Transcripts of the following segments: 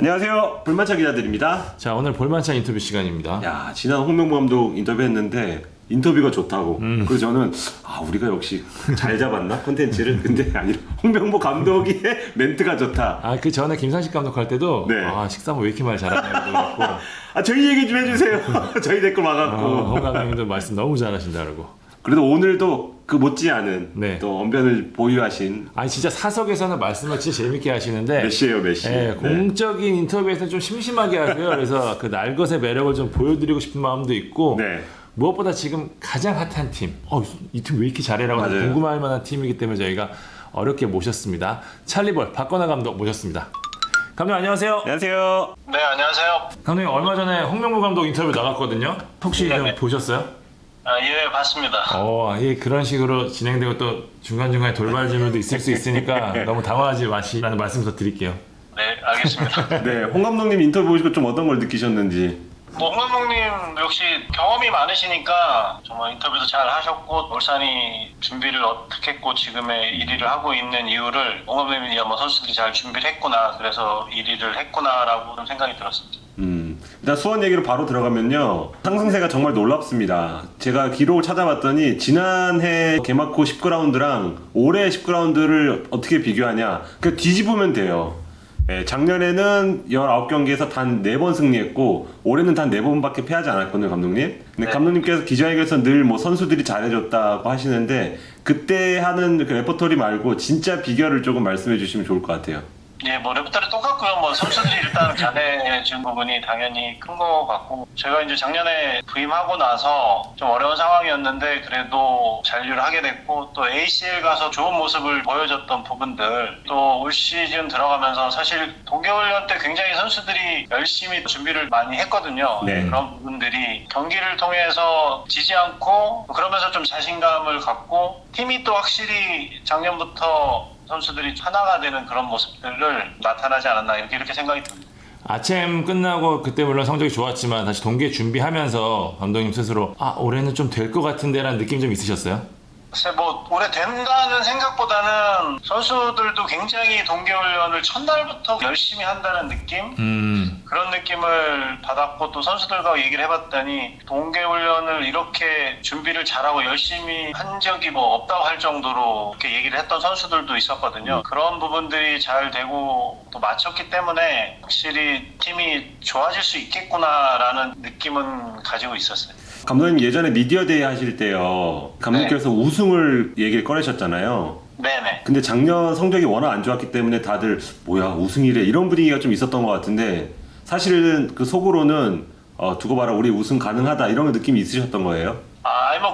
안녕하세요. 볼만차 기자들입니다. 자, 오늘 볼만찬 인터뷰 시간입니다. 야, 지난 홍명보 감독 인터뷰했는데 인터뷰가 좋다고. 그래서 저는 우리가 역시 잘 잡았나 콘텐츠를. 근데 아니라 홍명보 감독의 멘트가 좋다. 그 전에 김상식 감독 할 때도 네. 식사모 왜 이렇게 말 잘하냐고 그랬고 저희 얘기 좀 해주세요. 저희 댓글 와갖고. 홍 감독님도 말씀 너무 잘하신다 그러고. 그래도 오늘도 그 못지않은 네. 또 언변을 보유하신 진짜 사석에서는 말씀을 진짜 재밌게 하시는데 메시예요, 메시. 네, 공적인 인터뷰에서는 좀 심심하게 하고요. 그래서 그 날것의 매력을 좀 보여드리고 싶은 마음도 있고 네. 무엇보다 지금 가장 핫한 팀, 이 팀 왜 이렇게 잘해라고 맞아요. 궁금할 만한 팀이기 때문에 저희가 어렵게 모셨습니다. 찰리볼 박건하 감독 모셨습니다. 감독님 안녕하세요. 안녕하세요. 네, 안녕하세요. 감독님 얼마 전에 홍명보 감독 인터뷰 나갔거든요. 혹시 좀 네네. 보셨어요? 예, 봤습니다. 그런 식으로 진행되고 또 중간중간에 돌발 질문도 있을 수 있으니까 너무 당황하지 마시라는 말씀부터 드릴게요. 네, 알겠습니다. 네, 홍 감독님 인터뷰 보시고 좀 어떤 걸 느끼셨는지. 홍 감독님 역시 경험이 많으시니까 정말 인터뷰도 잘 하셨고 울산이 준비를 어떻게 했고 지금의 1위를 하고 있는 이유를 홍 감독님이 선수들이 잘 준비를 했구나, 그래서 1위를 했구나라고 좀 생각이 들었습니다. 일단 수원 얘기로 바로 들어가면요, 상승세가 정말 놀랍습니다. 제가 기록을 찾아봤더니 지난해 개막 후 10그라운드랑 올해 10그라운드를 어떻게 비교하냐, 그 뒤집으면 돼요. 작년에는 19경기에서 단 4번 승리했고 올해는 단 4번밖에 패하지 않았거든요, 감독님. 근데 네. 감독님께서 기자회견에서 늘 선수들이 잘해줬다고 하시는데 그때 하는 그 레퍼토리 말고 진짜 비결을 조금 말씀해 주시면 좋을 것 같아요. 예, 레퍼토리 똑같고요. 선수들이 일단 잘해준 부분이 당연히 큰 것 같고, 제가 이제 작년에 부임하고 나서 좀 어려운 상황이었는데 그래도 잔류를 하게 됐고, 또 ACL 가서 좋은 모습을 보여줬던 부분들, 또 올 시즌 들어가면서 사실 동계훈련 때 굉장히 선수들이 열심히 준비를 많이 했거든요. 네. 그런 부분들이 경기를 통해서 지지 않고, 그러면서 좀 자신감을 갖고, 팀이 또 확실히 작년부터 선수들이 하나가 되는 그런 모습들을 나타나지 않았나, 이렇게 생각이 듭니다. 아침 끝나고 그때 물론 성적이 좋았지만 다시 동계 준비하면서 감독님 스스로 올해는 좀 될 것 같은데 라는 느낌 좀 있으셨어요? 글쎄 올해 된다는 생각보다는 선수들도 굉장히 동계훈련을 첫날부터 열심히 한다는 느낌? 그런 느낌을 받았고, 또 선수들과 얘기를 해봤더니 동계훈련을 이렇게 준비를 잘하고 열심히 한 적이 없다고 할 정도로 이렇게 얘기를 했던 선수들도 있었거든요. 그런 부분들이 잘 되고 또 맞췄기 때문에 확실히 팀이 좋아질 수 있겠구나라는 느낌은 가지고 있었어요. 감독님 예전에 미디어데이 하실 때요, 감독님께서 우승을 얘기를 꺼내셨잖아요. 네네. 근데 작년 성적이 워낙 안 좋았기 때문에 다들 뭐야 우승이래 이런 분위기가 좀 있었던 것 같은데, 사실은 그 속으로는 두고 봐라 우리 우승 가능하다 이런 느낌이 있으셨던 거예요?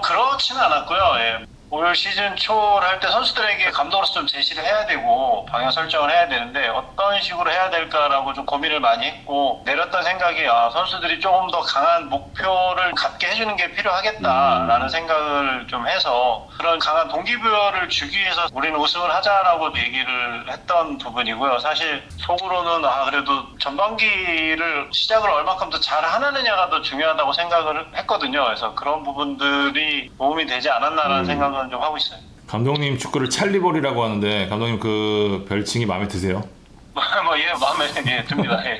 그렇지는 않았고요. 예. 올 시즌 초를 할 때 선수들에게 감독으로서 좀 제시를 해야 되고 방향 설정을 해야 되는데 어떤 식으로 해야 될까라고 좀 고민을 많이 했고, 내렸던 생각이 선수들이 조금 더 강한 목표를 갖게 해주는 게 필요하겠다라는 생각을 좀 해서 그런 강한 동기부여를 주기 위해서 우리는 우승을 하자라고 얘기를 했던 부분이고요. 사실 속으로는 그래도 전반기를 시작을 얼마큼 더 잘 하느냐가 더 중요하다고 생각을 했거든요. 그래서 그런 부분들이 도움이 되지 않았나라는 생각을 좀 하고 있어요. 감독님 축구를 찰리볼이라고 하는데 감독님 그 별칭이 마음에 드세요? 마음에 듭니다. 예.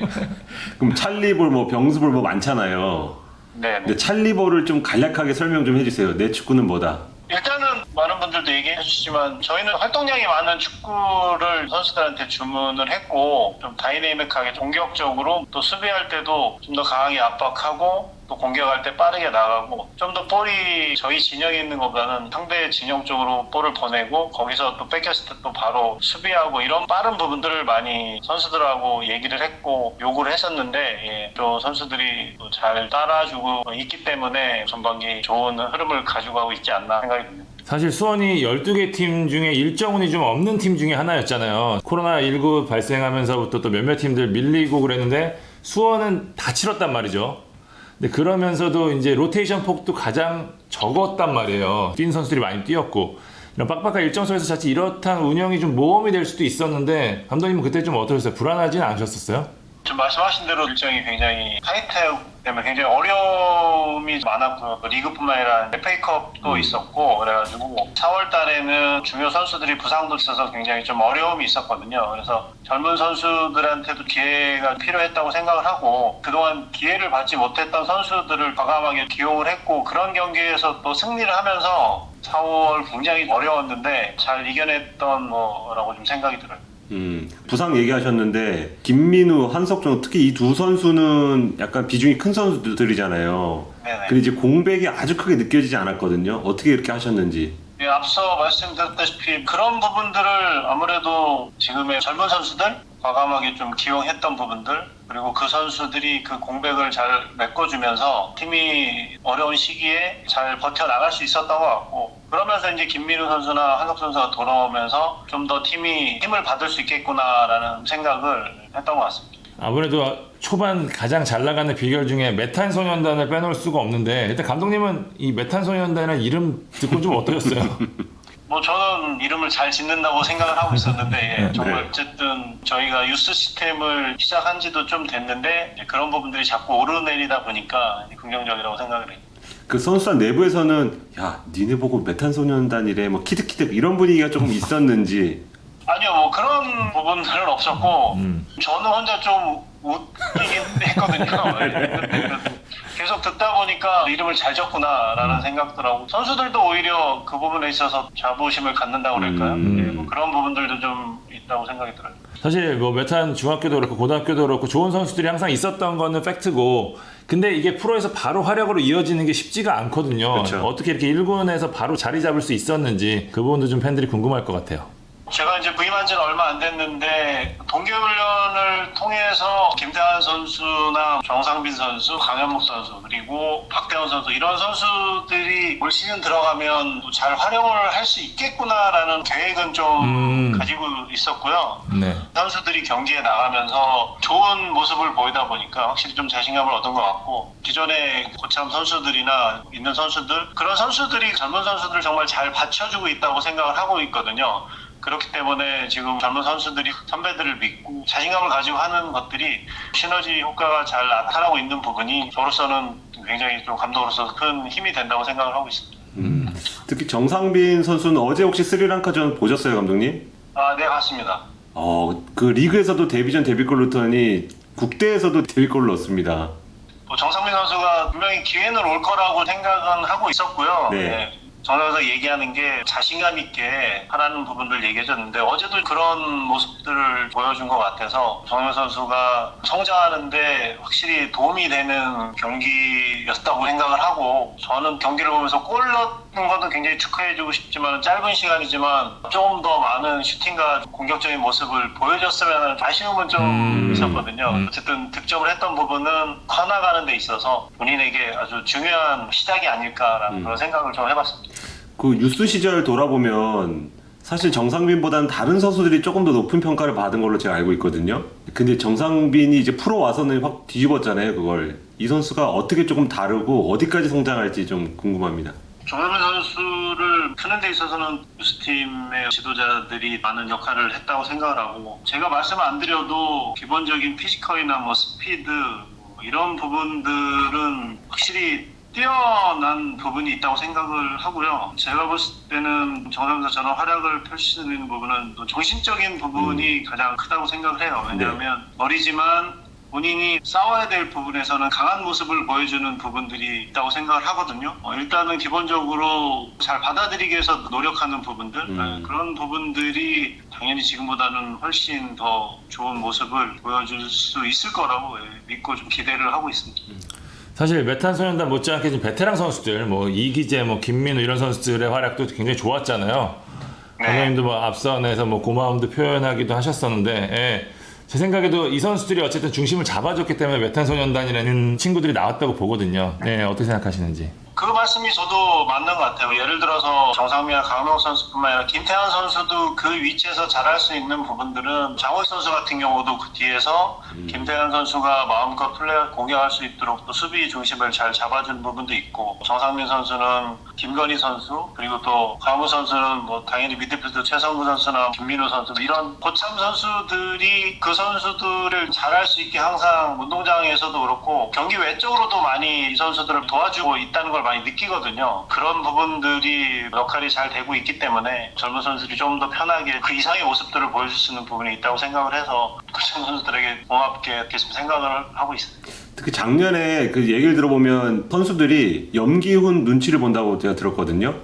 그럼 찰리볼 병수볼 많잖아요. 네. 근데 찰리볼을 좀 간략하게 설명 좀 해주세요. 내 축구는 뭐다? 일단은 많은 분들도 얘기해 주시지만 저희는 활동량이 많은 축구를 선수들한테 주문을 했고, 좀 다이내믹하게 공격적으로, 또 수비할 때도 좀 더 강하게 압박하고, 또 공격할 때 빠르게 나가고, 좀 더 볼이 저희 진영에 있는 것보다는 상대 진영 쪽으로 볼을 보내고 거기서 또 뺏겼을 때 또 바로 수비하고, 이런 빠른 부분들을 많이 선수들하고 얘기를 했고 요구를 했었는데, 또 선수들이 또 잘 따라주고 있기 때문에 전반기 좋은 흐름을 가지고 가고 있지 않나 생각이 듭니다. 사실 수원이 12개 팀 중에 일정운이 좀 없는 팀 중에 하나였잖아요. 코로나19 발생하면서부터 또 몇몇 팀들 밀리고 그랬는데 수원은 다 치렀단 말이죠. 근데 그러면서도 이제 로테이션 폭도 가장 적었단 말이에요. 뛴 선수들이 많이 뛰었고, 이런 빡빡한 일정 속에서 자칫 이렇단 운영이 좀 모험이 될 수도 있었는데 감독님은 그때 좀 어떠셨어요? 불안하지는 않으셨었어요? 좀 말씀하신 대로 일정이 굉장히 타이트하고 때문에 굉장히 어려움이 많았고요. 리그뿐만 아니라 FA컵도 있었고 그래가지고 4월 달에는 중요 선수들이 부상도 있어서 굉장히 좀 어려움이 있었거든요. 그래서 젊은 선수들한테도 기회가 필요했다고 생각을 하고 그동안 기회를 받지 못했던 선수들을 과감하게 기용을 했고 그런 경기에서 또 승리를 하면서 4월 굉장히 어려웠는데 잘 이겨냈던 거라고 좀 생각이 들어요. 부상 얘기하셨는데 김민우, 한석종 특히 이 두 선수는 약간 비중이 큰 선수들이잖아요. 네네. 근데 이제 공백이 아주 크게 느껴지지 않았거든요. 어떻게 이렇게 하셨는지. 예, 앞서 말씀드렸다시피 그런 부분들을 아무래도 지금의 젊은 선수들 과감하게 좀 기용했던 부분들 그리고 그 선수들이 그 공백을 잘 메꿔주면서 팀이 어려운 시기에 잘 버텨나갈 수 있었던 것 같고 그러면서 이제 김민우 선수나 한석 선수가 돌아오면서 좀 더 팀이 힘을 받을 수 있겠구나라는 생각을 했던 것 같습니다. 아무래도 초반 가장 잘 나가는 비결 중에 메탄소년단을 빼놓을 수가 없는데 일단 감독님은 이 메탄소년단의 이름 듣고 좀 어떠셨어요? 뭐 저는 이름을 잘 짓는다고 생각을 하고 있었는데 예, 정말 어쨌든 저희가 유스 시스템을 시작한 지도 좀 됐는데 이제 그런 부분들이 자꾸 오르내리다 보니까 긍정적이라고 생각을 해요. 그 선수단 내부에서는 야 니네 보고 메탄소년단이래 뭐 키득키득 이런 분위기가 조금 있었는지. 아니요 뭐 그런 부분들은 없었고 저는 혼자 좀 웃기긴 했거든요. 계속 듣다 보니까 이름을 잘 적구나라는 생각들하고 선수들도 오히려 그 부분에 있어서 자부심을 갖는다고 그럴까요? 네, 뭐 그런 부분들도 좀 있다고 생각이 들어요. 사실 뭐 메탄 중학교도 그렇고 고등학교도 그렇고 좋은 선수들이 항상 있었던 거는 팩트고 근데 이게 프로에서 바로 활약으로 이어지는 게 쉽지가 않거든요. 그쵸. 어떻게 이렇게 1군에서 바로 자리 잡을 수 있었는지 그 부분도 좀 팬들이 궁금할 것 같아요. 제가 이제 부임한 지는 얼마 안 됐는데 동계훈련을 통해서 김태환 선수나 정상빈 선수, 강현묵 선수 그리고 박대원 선수 이런 선수들이 올 시즌 들어가면 잘 활용을 할 수 있겠구나라는 계획은 좀 가지고 있었고요. 네. 선수들이 경기에 나가면서 좋은 모습을 보이다 보니까 확실히 좀 자신감을 얻은 것 같고 기존의 고참 선수들이나 있는 선수들 그런 선수들이 젊은 선수들을 정말 잘 받쳐주고 있다고 생각을 하고 있거든요. 그렇기 때문에 지금 젊은 선수들이 선배들을 믿고 자신감을 가지고 하는 것들이 시너지 효과가 잘 나타나고 있는 부분이 저로서는 굉장히 좀 감독으로서 큰 힘이 된다고 생각을 하고 있습니다. 특히 정상빈 선수는 어제 혹시 스리랑카전 보셨어요, 감독님? 아, 네, 맞습니다. 그 리그에서도 데뷔전 데뷔골 넣더니 국대에서도 데뷔골을 넣었습니다. 정상민 선수가 분명히 기회는 올 거라고 생각은 하고 있었고요. 네. 정상에서 얘기하는 게 자신감 있게 하라는 부분들 얘기해줬는데 어제도 그런 모습들을 보여준 것 같아서 정명 선수가 성장하는데 확실히 도움이 되는 경기였다고 생각을 하고 저는 경기를 보면서 골 넣는 것은 굉장히 축하해주고 싶지만 짧은 시간이지만 좀 더 많은 슈팅과 공격적인 모습을 보여줬으면 하는 아쉬움은 좀 있었거든요. 어쨌든 득점을 했던 부분은 커나가는 데 있어서 본인에게 아주 중요한 시작이 아닐까라는 그런 생각을 좀 해봤습니다. 그 유스 시절 돌아보면 사실 정상빈보다는 다른 선수들이 조금 더 높은 평가를 받은 걸로 제가 알고 있거든요. 근데 정상빈이 이제 프로 와서는 확 뒤집었잖아요, 그걸. 이 선수가 어떻게 조금 다르고 어디까지 성장할지 좀 궁금합니다. 정상민 선수를 푸는 데 있어서는 유스팀의 지도자들이 많은 역할을 했다고 생각을 하고 제가 말씀을 안 드려도 기본적인 피지컬이나 뭐 스피드 이런 부분들은 확실히 뛰어난 부분이 있다고 생각을 하고요. 제가 봤을 때는 정상민 선수처럼 활약을 펼칠 수 있는 부분은 또 정신적인 부분이 가장 크다고 생각을 해요. 왜냐하면 어리지만 본인이 싸워야 될 부분에서는 강한 모습을 보여주는 부분들이 있다고 생각을 하거든요. 일단은 기본적으로 잘 받아들이기 위해서 노력하는 부분들 그런 부분들이 당연히 지금보다는 훨씬 더 좋은 모습을 보여줄 수 있을 거라고 믿고 좀 기대를 하고 있습니다. 사실 메탄소년단 못지않게 지금 베테랑 선수들 뭐 이기재, 뭐 김민우 이런 선수들의 활약도 굉장히 좋았잖아요. 감독님도 뭐 앞선에서 뭐 고마움도 표현하기도 하셨었는데 예. 제 생각에도 이 선수들이 어쨌든 중심을 잡아줬기 때문에 메탄소년단이라는 친구들이 나왔다고 보거든요. 네, 어떻게 생각하시는지? 그 말씀이 저도 맞는 것 같아요. 예를 들어서 정상민이나 강명호 선수뿐만 아니라 김태환 선수도 그 위치에서 잘할 수 있는 부분들은 장호익 선수 같은 경우도 그 뒤에서 김태환 선수가 마음껏 공격할 수 있도록 또 수비 중심을 잘 잡아준 부분도 있고, 정상민 선수는 김건희 선수, 그리고 또 강호 선수는 뭐 당연히 미드필더 최성구 선수나 김민우 선수, 이런 고참 선수들이 그 선수들을 잘할 수 있게 항상 운동장에서도 그렇고 경기 외적으로도 많이 이 선수들을 도와주고 있다는 걸 많이 느끼거든요. 그런 부분들이 역할이 잘 되고 있기 때문에 젊은 선수들이 좀 더 편하게 그 이상의 모습들을 보여줄 수 있는 부분이 있다고 생각을 해서 그 젊은 선수들에게 고맙게 계속 생각을 하고 있습니다. 특히 작년에 그 얘기를 들어보면 선수들이 염기훈 눈치를 본다고 제가 들었거든요.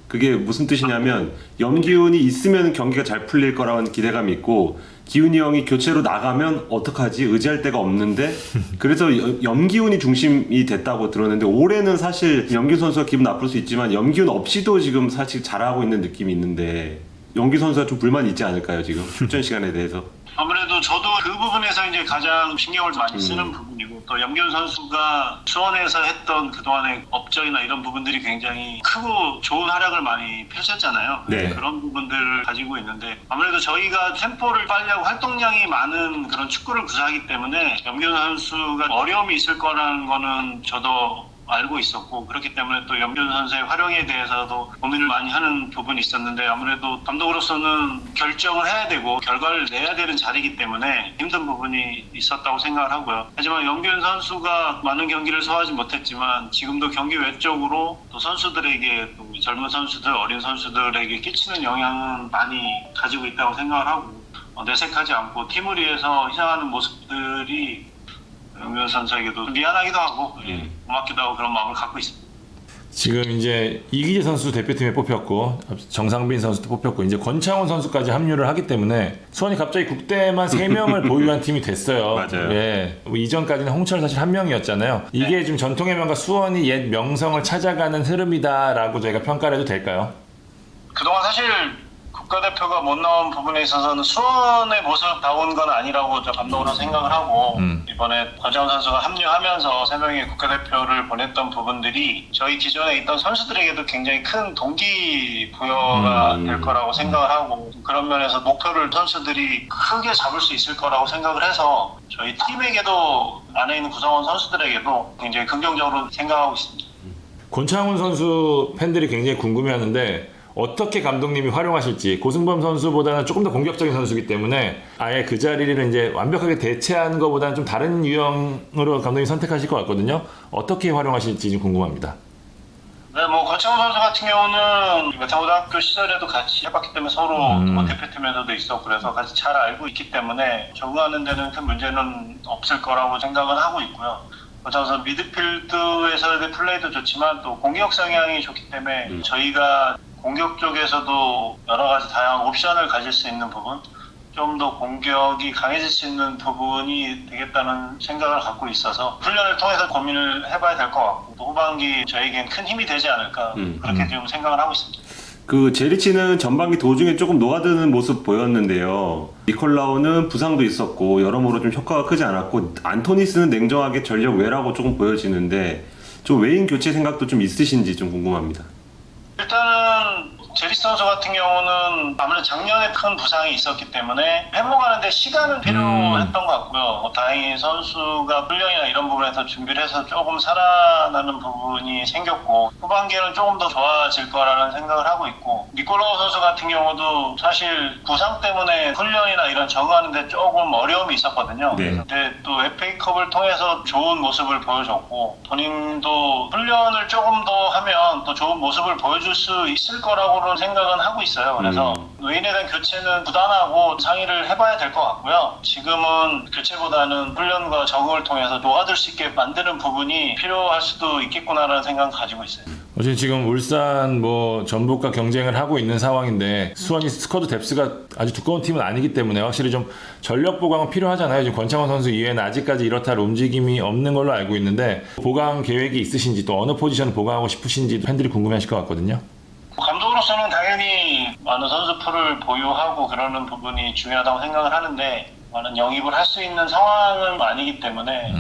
그게 무슨 뜻이냐면 염기훈이 있으면 경기가 잘 풀릴 거라는 기대감이 있고, 기훈이 형이 교체로 나가면 어떡하지? 의지할 데가 없는데, 그래서 염기훈이 중심이 됐다고 들었는데, 올해는 사실 염기훈 선수가 기분 나쁠 수 있지만 염기훈 없이도 지금 사실 잘하고 있는 느낌이 있는데, 염기훈 선수가 좀 불만이 있지 않을까요, 지금 출전 시간에 대해서? 아무래도 저도 그 부분에서 이제 가장 신경을 많이 쓰는 부분이고, 또 염기훈 선수가 수원에서 했던 그동안의 업적이나 이런 부분들이 굉장히 크고 좋은 활약을 많이 펼쳤잖아요. 네. 그런 부분들을 가지고 있는데, 아무래도 저희가 템포를 빨리 하고 활동량이 많은 그런 축구를 구사하기 때문에 염기훈 선수가 어려움이 있을 거라는 거는 저도 알고 있었고, 그렇기 때문에 또 염기훈 선수의 활용에 대해서도 고민을 많이 하는 부분이 있었는데, 아무래도 감독으로서는 결정을 해야 되고 결과를 내야 되는 자리이기 때문에 힘든 부분이 있었다고 생각을 하고요. 하지만 염기훈 선수가 많은 경기를 소화하지 못했지만 지금도 경기 외적으로 또 선수들에게, 또 젊은 선수들, 어린 선수들에게 끼치는 영향은 많이 가지고 있다고 생각을 하고, 내색하지 않고 팀을 위해서 희생하는 모습들이 염기훈 선수에게도 미안하기도 하고 고맙기도 하고 그런 마음을 갖고 있습니다. 지금 이제 이기재 선수 대표팀에 뽑혔고 정상빈 선수도 뽑혔고 이제 권창훈 선수까지 합류를 하기 때문에 수원이 갑자기 국대만 3명을 보유한 팀이 됐어요. 맞아요. 예. 뭐 이전까지는 홍철 사실 1명이었잖아요. 이게 네. 좀 전통의 명가 수원이 옛 명성을 찾아가는 흐름이다라고 저희가 평가를 해도 될까요? 그동안 사실 국가대표가 못 나온 부분에 있어서는 수원의 모습다운 건 아니라고 저 감독으로 생각을 하고, 이번에 권창훈 선수가 합류하면서 3명의 국가대표를 보냈던 부분들이 저희 기존에 있던 선수들에게도 굉장히 큰 동기부여가 될 거라고 생각을 하고, 그런 면에서 목표를 선수들이 크게 잡을 수 있을 거라고 생각을 해서 저희 팀에게도, 안에 있는 구성원 선수들에게도 굉장히 긍정적으로 생각하고 있습니다. 권창훈 선수 팬들이 굉장히 궁금해하는데 어떻게 감독님이 활용하실지. 고승범 선수보다는 조금 더 공격적인 선수이기 때문에 아예 그 자리를 이제 완벽하게 대체하는 것보다는 좀 다른 유형으로 감독님이 선택하실 것 같거든요. 어떻게 활용하실지 좀 궁금합니다. 네, 뭐 권창훈 선수 같은 경우는 메타고등학교 시절에도 같이 해봤기 때문에 서로 뭐 대표팀에서도 있었고 그래서 같이 잘 알고 있기 때문에 적응하는 데는 큰 문제는 없을 거라고 생각은 하고 있고요. 권창훈 선수 미드필드에서의 플레이도 좋지만 또 공격 성향이 좋기 때문에 저희가 공격 쪽에서도 여러 가지 다양한 옵션을 가질 수 있는 부분, 좀 더 공격이 강해질 수 있는 부분이 되겠다는 생각을 갖고 있어서 훈련을 통해서 고민을 해봐야 될 것 같고, 또 후반기 저에겐 큰 힘이 되지 않을까 그렇게 지금 생각을 하고 있습니다. 그 제리치는 전반기 도중에 조금 녹아드는 모습 보였는데요. 니콜라우는 부상도 있었고 여러모로 좀 효과가 크지 않았고, 안토니스는 냉정하게 전력 외라고 조금 보여지는데 좀 외인 교체 생각도 좀 있으신지 좀 궁금합니다. 일단은 제리스 선수 같은 경우는 아무래도 작년에 큰 부상이 있었기 때문에 회복하는데 시간은 필요했던 것 같고요. 다행히 선수가 훈련이나 이런 부분에서 준비를 해서 조금 살아나는 부분이 생겼고, 후반기에는 조금 더 좋아질 거라는 생각을 하고 있고, 니콜라우 선수 같은 경우도 사실 부상 때문에 훈련이나 이런 적응하는데 조금 어려움이 있었거든요. 네. 근데 또 FA컵을 통해서 좋은 모습을 보여줬고, 본인도 훈련을 조금 더 하면 또 좋은 모습을 보여줄 수 있을 거라고 생각은 하고 있어요. 그래서 외인에 대한 교체는 부단하고 상의를 해봐야 될 것 같고요. 지금은 교체보다는 훈련과 적응을 통해서 녹아들 수 있게 만드는 부분이 필요할 수도 있겠구나라는 생각을 가지고 있어요. 어쨌든 지금 울산 뭐 전북과 경쟁을 하고 있는 상황인데 수원이 스쿼드 뎁스가 아주 두꺼운 팀은 아니기 때문에 확실히 좀 전력 보강은 필요하잖아요. 지금 권창훈 선수 이외에는 아직까지 이렇다 할 움직임이 없는 걸로 알고 있는데 보강 계획이 있으신지, 또 어느 포지션을 보강하고 싶으신지 팬들이 궁금해하실 것 같거든요. 감독으로서는 당연히 많은 선수풀을 보유하고 그러는 부분이 중요하다고 생각을 하는데, 많은 영입을 할 수 있는 상황은 아니기 때문에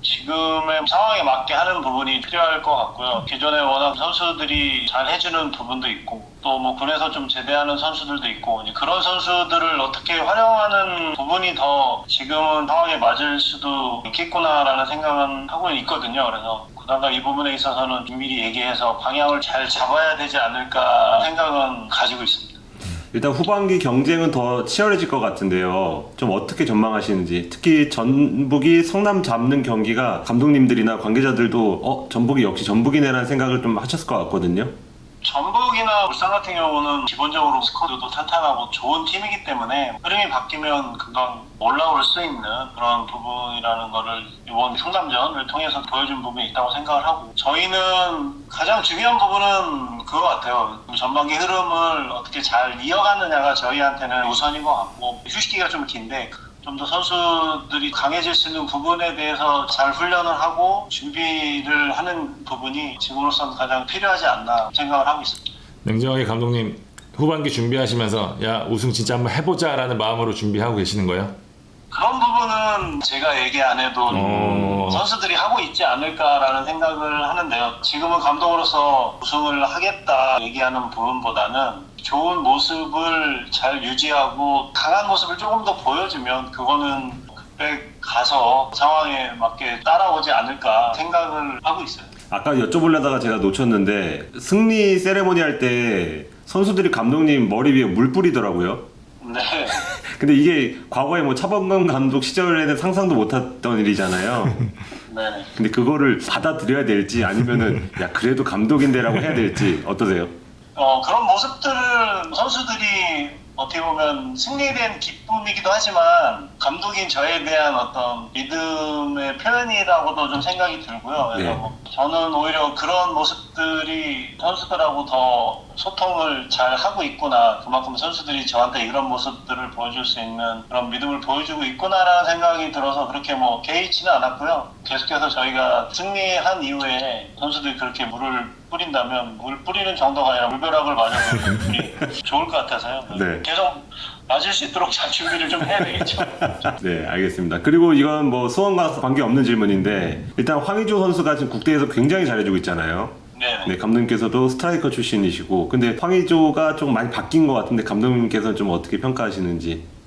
지금의 상황에 맞게 하는 부분이 필요할 것 같고요. 기존에 워낙 선수들이 잘 해주는 부분도 있고 또 뭐 군에서 좀 제대하는 선수들도 있고 이제 그런 선수들을 어떻게 활용하는 부분이 더 지금은 상황에 맞을 수도 있겠구나라는 생각은 하고 있거든요. 그래서 구단과 이 부분에 있어서는 미리 얘기해서 방향을 잘 잡아야 되지 않을까 생각은 가지고 있습니다. 일단 후반기 경쟁은 더 치열해질 것 같은데요. 좀 어떻게 전망하시는지. 특히 전북이 성남 잡는 경기가 감독님들이나 관계자들도 전북이 역시 전북이네라는 생각을 좀 하셨을 것 같거든요. 전북이나 울산 같은 경우는 기본적으로 스쿼드도 탄탄하고 좋은 팀이기 때문에 흐름이 바뀌면 금방 올라올 수 있는 그런 부분이라는 거를 이번 성남전을 통해서 보여준 부분이 있다고 생각을 하고 저희는 가장 중요한 부분은 그거 같아요. 전반기 흐름을 어떻게 잘 이어가느냐가 저희한테는 우선인 것 같고 휴식기가 좀 긴데 좀 더 선수들이 강해질 수 있는 부분에 대해서 잘 훈련을 하고 준비를 하는 부분이 지금으로서는 가장 필요하지 않나 생각을 하고 있습니다. 냉정하게 감독님 후반기 준비하시면서 야 우승 진짜 한번 해보자라는 마음으로 준비하고 계시는 거예요? 그런 부분은 제가 얘기 안 해도 선수들이 하고 있지 않을까라는 생각을 하는데요. 지금은 감독으로서 우승을 하겠다 얘기하는 부분보다는 좋은 모습을 잘 유지하고 강한 모습을 조금 더 보여주면 그거는 그때 가서 상황에 맞게 따라오지 않을까 생각을 하고 있어요. 아까 여쭤보려다가 제가 놓쳤는데 승리 세레모니 할 때 선수들이 감독님 머리 위에 물 뿌리더라고요. 네. 근데 이게 과거에 뭐 차범근 감독 시절에는 상상도 못했던 일이잖아요. 네. 근데 그거를 받아들여야 될지 아니면은 야 그래도 감독인데라고 해야 될지 어떠세요? 그런 모습들은 선수들이 어떻게 보면 승리에 대한 기쁨이기도 하지만 감독인 저에 대한 어떤 믿음의 표현이라고도 좀 생각이 들고요. 그래서 네. 저는 오히려 그런 모습들이 선수들하고 더 소통을 잘 하고 있구나. 그만큼 선수들이 저한테 이런 모습들을 보여줄 수 있는 그런 믿음을 보여주고 있구나라는 생각이 들어서 그렇게 뭐 개의치는 않았고요. 계속해서 저희가 승리한 이후에 선수들이 그렇게 물을 뿌린다면 물 뿌리는 정도가 아니라 물벼락을 맞으면 좋을 것 같아서요. 네. 계속 맞을 수 있도록 잘 준비를 좀 해야 되겠죠. 네, 알겠습니다. 그리고 이건 뭐 수원과 관계없는 질문인데 일단 황의조 선수가 지금 국대에서 굉장히 잘해주고 있잖아요. 네. 네, 감독님께서도 스트라이커 출신이시고 근데 황의조가 좀 많이 바뀐 것 같은데 감독님께서는 좀 어떻게 평가하시는지.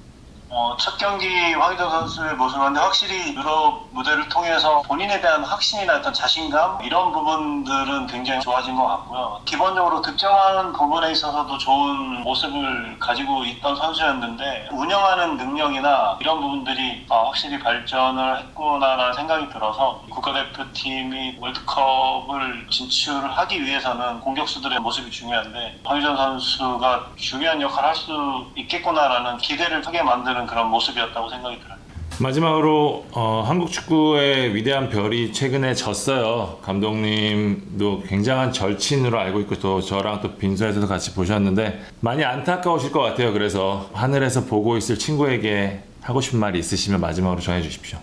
첫 경기 황의조 선수의 모습을 봤는데 확실히 유럽 무대를 통해서 본인에 대한 확신이나 어떤 자신감 이런 부분들은 굉장히 좋아진 것 같고요. 기본적으로 득점하는 부분에 있어서도 좋은 모습을 가지고 있던 선수였는데 운영하는 능력이나 이런 부분들이 확실히 발전을 했구나라는 생각이 들어서 국가대표팀이 월드컵을 진출하기 위해서는 공격수들의 모습이 중요한데 황의조 선수가 중요한 역할을 할 수 있겠구나라는 기대를 하게 만드는 그런 모습이었다고 생각이 들어요. 마지막으로 한국 축구의 위대한 별이 최근에 졌어요. 감독님도 굉장한 절친으로 알고 있고 또 저랑 또 빈소에서도 같이 보셨는데 많이 안타까우실 것 같아요. 그래서 하늘에서 보고 있을 친구에게 하고 싶은 말이 있으시면 마지막으로 전해주십시오.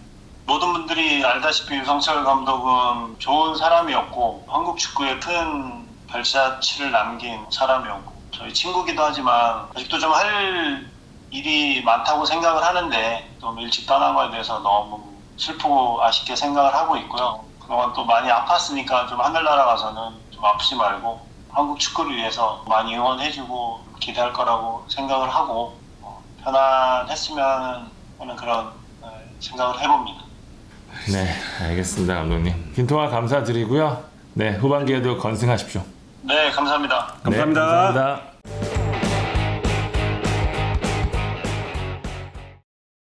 모든 분들이 알다시피 유성철 감독은 좋은 사람이었고 한국 축구에 큰 발자취를 남긴 사람이었고 저희 친구기도 하지만 아직도 좀 할 일이 많다고 생각을 하는데 좀 일찍 떠난 거에 대해서 너무 슬프고 아쉽게 생각을 하고 있고요. 그동안 또 많이 아팠으니까 좀 하늘나라 가서는 좀 아프지 말고 한국 축구를 위해서 많이 응원해주고 기대할 거라고 생각을 하고 편안했으면 하는 그런 생각을 해봅니다. 네, 알겠습니다, 감독님. 긴 통화 감사드리고요. 네, 후반기에도 건승하십시오. 네, 감사합니다. 감사합니다. 네, 감사합니다.